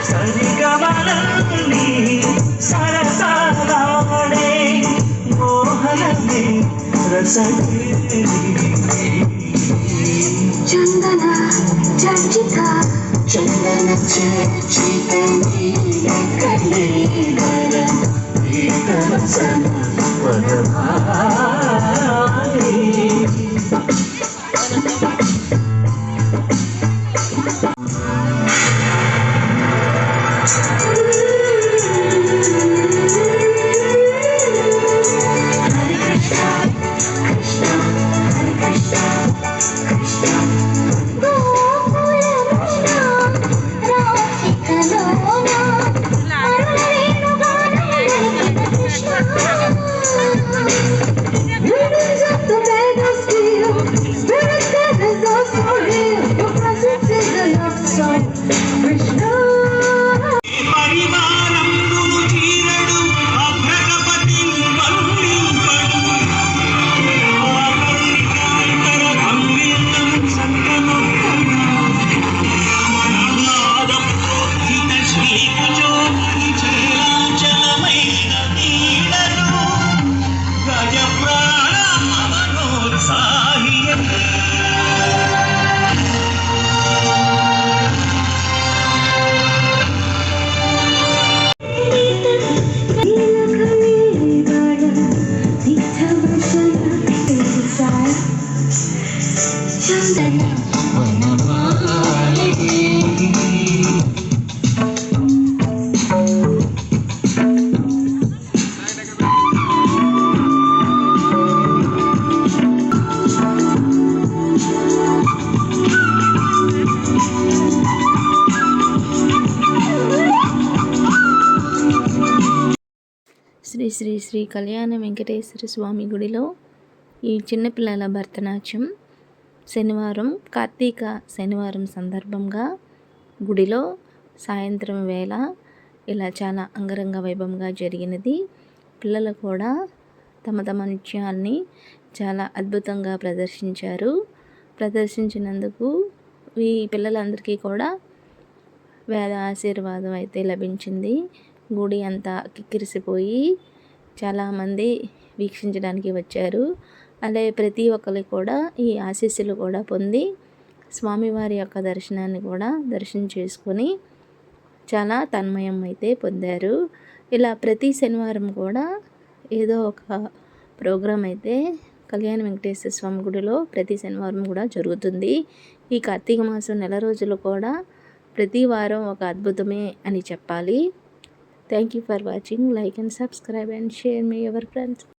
సరిగమలన్నీ సరసాలాడే మోహనమే రసగిరి చందన చర్చిత చందన చర్చిత శ్రీ శ్రీ శ్రీ కళ్యాణ వెంకటేశ్వర స్వామి గుడిలో ఈ చిన్నపిల్లల భరతనాట్యం శనివారం కార్తీక శనివారం సందర్భంగా గుడిలో సాయంత్రం వేళ ఇలా చాలా అంగరంగ వైభవంగా జరిగినది. పిల్లలు కూడా తమ తమ నృత్యాన్ని చాలా అద్భుతంగా ప్రదర్శించినందుకు ఈ పిల్లలందరికీ కూడా వేద ఆశీర్వాదం అయితే లభించింది. గుడి అంతా కిక్కిరిసిపోయి చాలామంది వీక్షించడానికి వచ్చారు. అలాగే ప్రతి ఒక్కరు కూడా ఈ ఆశీస్సులు కూడా పొంది స్వామివారి యొక్క దర్శనాన్ని కూడా దర్శనం చేసుకొని చాలా తన్మయం అయితే పొందారు. ఇలా ప్రతి శనివారం కూడా ఏదో ఒక ప్రోగ్రాం అయితే కళ్యాణ వెంకటేశ్వర స్వామి గుడిలో ప్రతి శనివారం కూడా జరుగుతుంది. ఈ కార్తీక మాసం నెల రోజులు కూడా ప్రతి వారం ఒక అద్భుతమే అని చెప్పాలి. Thank you for watching. Like and subscribe and share me your friends.